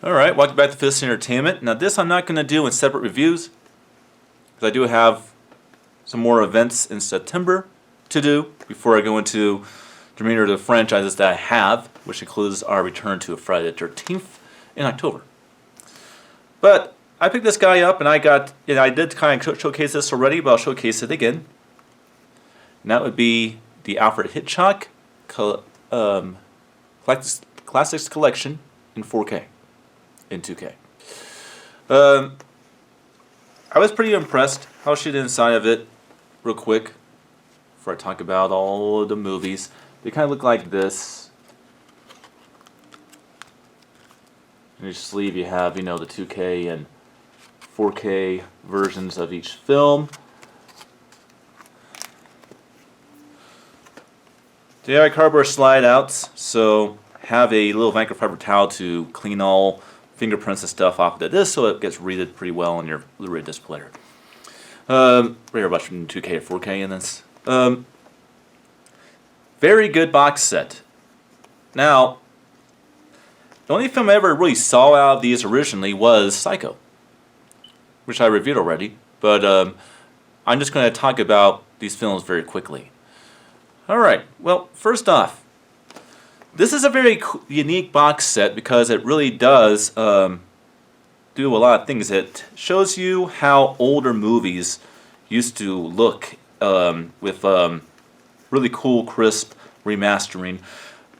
Alright, welcome back to Fist Entertainment. Now this I'm not going to do in separate reviews, because I do have some more events in September to do before I go into the remainder of the franchises that I have, which includes our return to Friday the 13th in October. But I picked this guy up and I did kind of showcase this already, but I'll showcase it again. And that would be the Alfred Hitchcock Classics Collection in 4K. In 2K. I was pretty impressed. I'll show you the inside of it real quick before I talk about all of the movies. They kind of look like this. In your sleeve you have, the 2K and 4K versions of each film. They are cardboard slide outs, so have a little microfiber towel to clean all fingerprints and stuff off of this, so it gets readed pretty well on your Blu-ray disc player. Rare bunch from 2K to 4K in this. Very good box set. Now, the only film I ever really saw out of these originally was Psycho, which I reviewed already, but I'm just going to talk about these films very quickly. Alright, well, first off, this is a very unique box set because it really does do a lot of things. It shows you how older movies used to look with really cool, crisp remastering.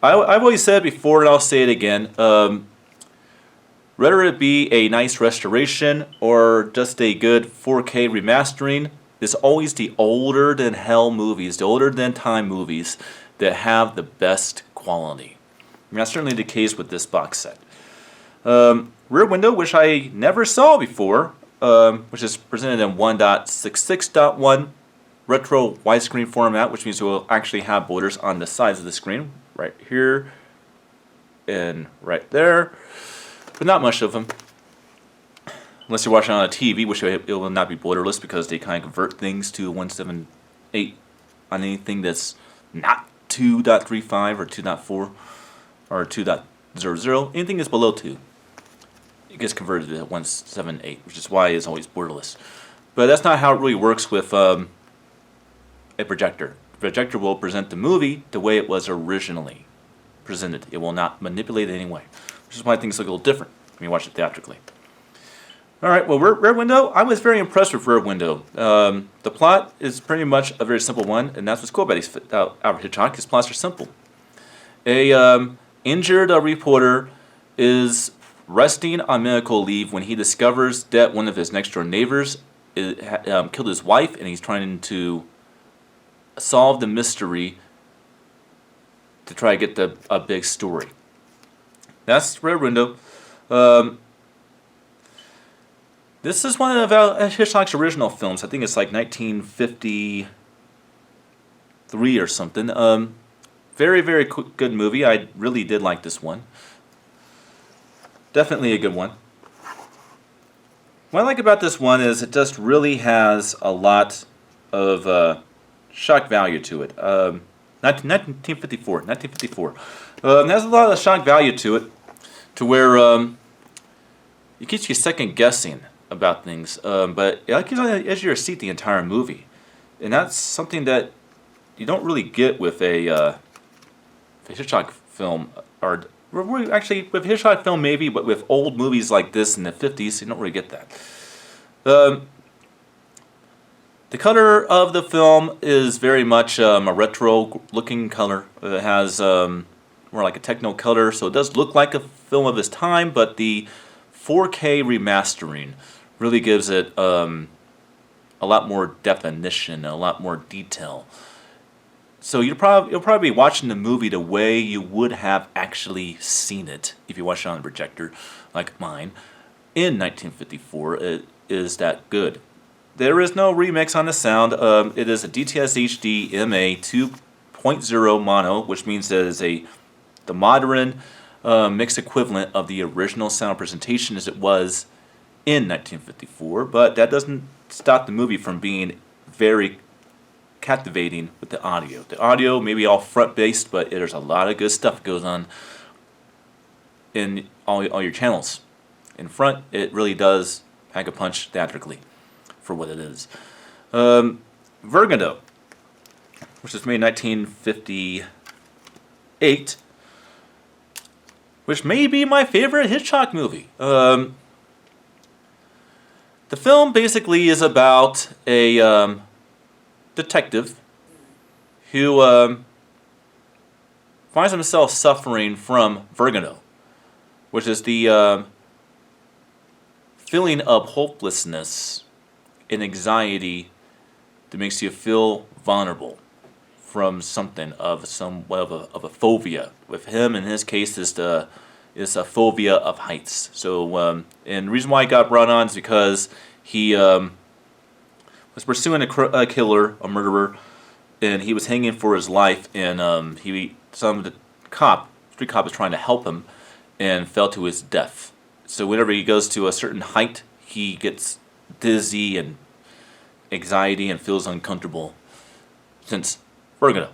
I've always said it before, and I'll say it again. Whether it be a nice restoration or just a good 4K remastering, it's always the older than hell movies, the older than time movies that have the best quality. And that's certainly the case with this box set. Rear Window, which I never saw before, which is presented in 1.66.1 retro widescreen format, which means it will actually have borders on the sides of the screen, right here and right there, but not much of them. Unless you're watching on a TV, which it will not be borderless because they kind of convert things to 178 on anything that's not 2.35 or 2.4 or 2.00. Anything that's below 2, it gets converted to 178, which is why it's always borderless. But that's not how it really works with a projector. The projector will present the movie the way it was originally presented. It will not manipulate it in any way, which is why things look a little different when you watch it theatrically. Alright, well, Rear Window, I was very impressed with Rear Window. The plot is pretty much a very simple one, and that's what's cool about Alfred Hitchcock. His plots are simple. A injured reporter is resting on medical leave when he discovers that one of his next-door neighbors killed his wife, and he's trying to solve the mystery to try to get a big story. That's Rear Window. This is one of Hitchcock's original films. I think it's like 1953 or something. Very, very good movie. I really did like this one. Definitely a good one. What I like about this one is it just really has a lot of shock value to it. 1954. It has a lot of shock value to it, to where it keeps you second guessing about things, but it keeps on the edge of your seat the entire movie, and that's something that you don't really get with a Hitchcock film, or actually with Hitchcock film maybe, but with old movies like this in the 50s, you don't really get that. The color of the film is very much a retro-looking color. It has more like a techno color, so it does look like a film of its time, but the 4K remastering really gives it a lot more definition, a lot more detail. So you'll probably be watching the movie the way you would have actually seen it if you watched it on a projector like mine in 1954. It is that good. There is no remix on the sound. It is a DTS HD MA 2.0 mono, which means that it is the modern mixed equivalent of the original sound presentation as it was in 1954, but that doesn't stop the movie from being very captivating with the audio. The audio may be all front-based, but there's a lot of good stuff that goes on in all your channels in front, it really does pack a punch theatrically for what it is. Vertigo, which was made in 1958, which may be my favorite Hitchcock movie. The film basically is about a detective who finds himself suffering from vertigo, which is the feeling of hopelessness and anxiety that makes you feel vulnerable from something of a phobia. With him, in his case, is a phobia of heights. So, and the reason why he got brought on is because he was pursuing a killer, a murderer, and he was hanging for his life. And street cop was trying to help him, and fell to his death. So whenever he goes to a certain height, he gets dizzy and anxiety and feels uncomfortable. Since vertigo.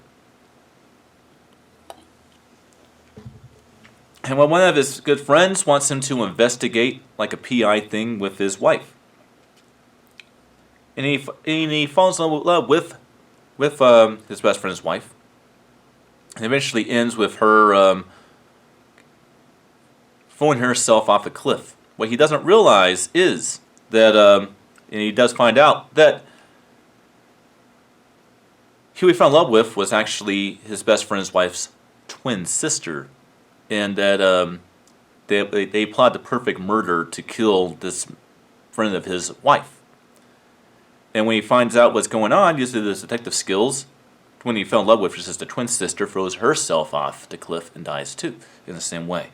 And when one of his good friends wants him to investigate like a PI thing with his wife, and he falls in love with his best friend's wife, and eventually ends with her throwing herself off a cliff. What he doesn't realize is that, and he does find out that who he fell in love with was actually his best friend's wife's twin sister, and that they plotted the perfect murder to kill this friend of his wife. And when he finds out what's going on, using his detective skills, when he fell in love with, which is the twin sister, throws herself off the cliff and dies too, in the same way.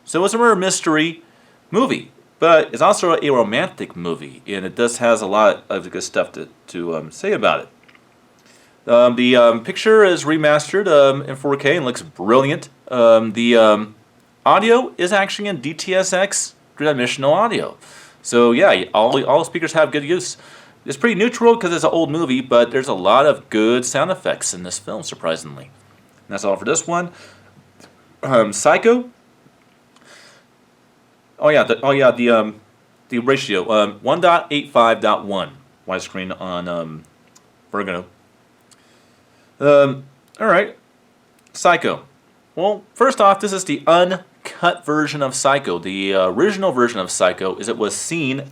So it's a murder mystery movie, but it's also a romantic movie, and it does has a lot of good stuff to say about it. The picture is remastered in 4K and looks brilliant. The audio is actually in DTSX three-dimensional audio. So yeah, all speakers have good use. It's pretty neutral because it's an old movie, but there's a lot of good sound effects in this film, surprisingly. And that's all for this one. Psycho. The ratio 1.85.1 widescreen on Vertigo. All right, Psycho. Well, first off, this is the uncut version of Psycho. The original version of Psycho is it was seen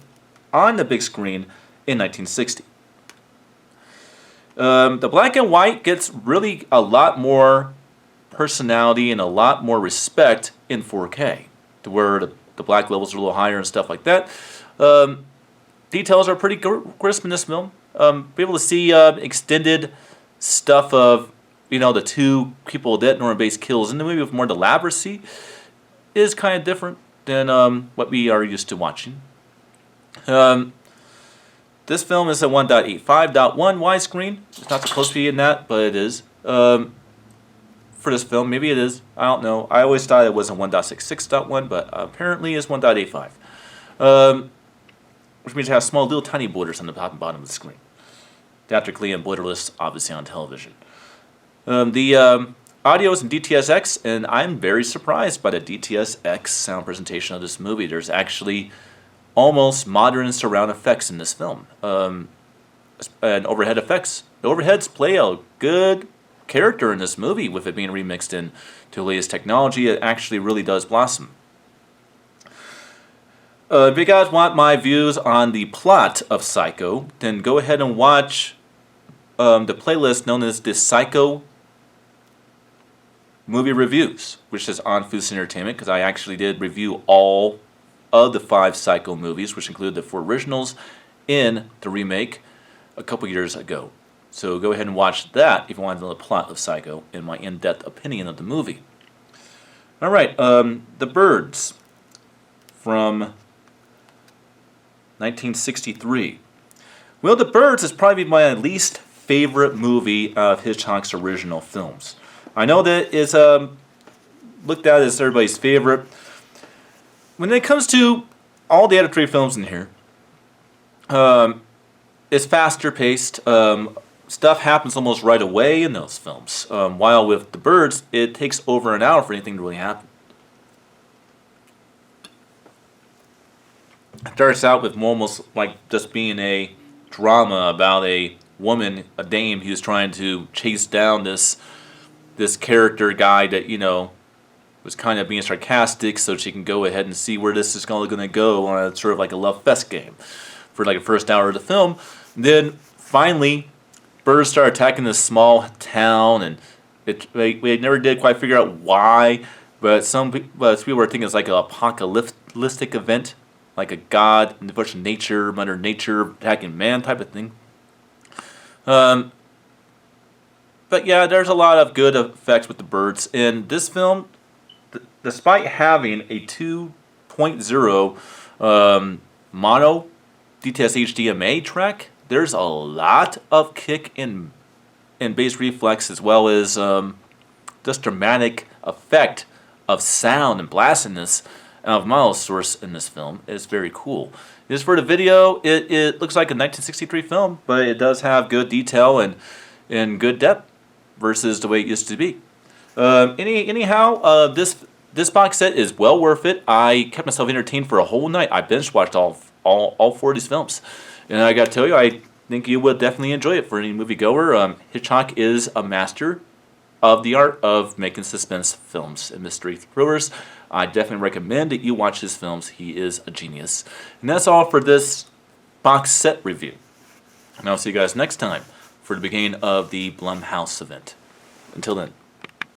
on the big screen in 1960. The black and white gets really a lot more personality and a lot more respect in 4K, to where the black levels are a little higher and stuff like that. Details are pretty crisp in this film. Be able to see extended stuff of, the two people that Norman Bates kills in the movie with more elaboracy is kind of different than what we are used to watching. This film is a 1.85.1 widescreen. It's not supposed to be in that, but it is. For this film, maybe it is. I don't know. I always thought it was a 1.66.1, but apparently it's 1.85. Which means it has small little tiny borders on the top and bottom of the screen. Theatrically and borderless, obviously, on television. The audio is in DTSX, and I'm very surprised by the DTSX sound presentation of this movie. There's actually almost modern surround effects in this film. And overhead effects. The overheads play a good character in this movie, with it being remixed into the latest technology. It actually really does blossom. If you guys want my views on the plot of Psycho, then go ahead and watch the playlist known as the Psycho Movie Reviews, which is on Food Entertainment, because I actually did review all of the 5 Psycho movies, which include the 4 originals and the remake a couple years ago. So go ahead and watch that if you want to know the plot of Psycho and my in-depth opinion of the movie. All right, The Birds from 1963. Well, The Birds is probably my least favorite movie of Hitchcock's original films. I know that it's looked at as everybody's favorite. When it comes to all the other 3 films in here, it's faster paced. Stuff happens almost right away in those films. While with The Birds, it takes over an hour for anything to really happen. It starts out with almost like just being a drama about a woman, a dame, who's trying to chase down this character guy that was kind of being sarcastic, so she can go ahead and see where this is going to go on a sort of like a love fest game for like the first hour of the film. Then finally, birds start attacking this small town, and we never did quite figure out why, but some people were thinking it's like an apocalyptic event, like a god in the bush of nature, Mother Nature attacking man type of thing. But yeah, there's a lot of good effects with the birds in this film. Despite having a 2.0 mono DTS HDMA track, there's a lot of kick and bass reflex, as well as this dramatic effect of sound and blastiness of mono source in this film. Is very cool. As for the video, it looks like a 1963 film, but it does have good detail and good depth versus the way it used to be. Anyhow, this box set is well worth it. I kept myself entertained for a whole night. I binge watched all four of these films, and I got to tell you, I think you would definitely enjoy it for any moviegoer. Hitchcock is a master of the art of making suspense films and mystery thrillers. I definitely recommend that you watch his films. He is a genius. And that's all for this box set review. And I'll see you guys next time for the beginning of the Blumhouse event. Until then.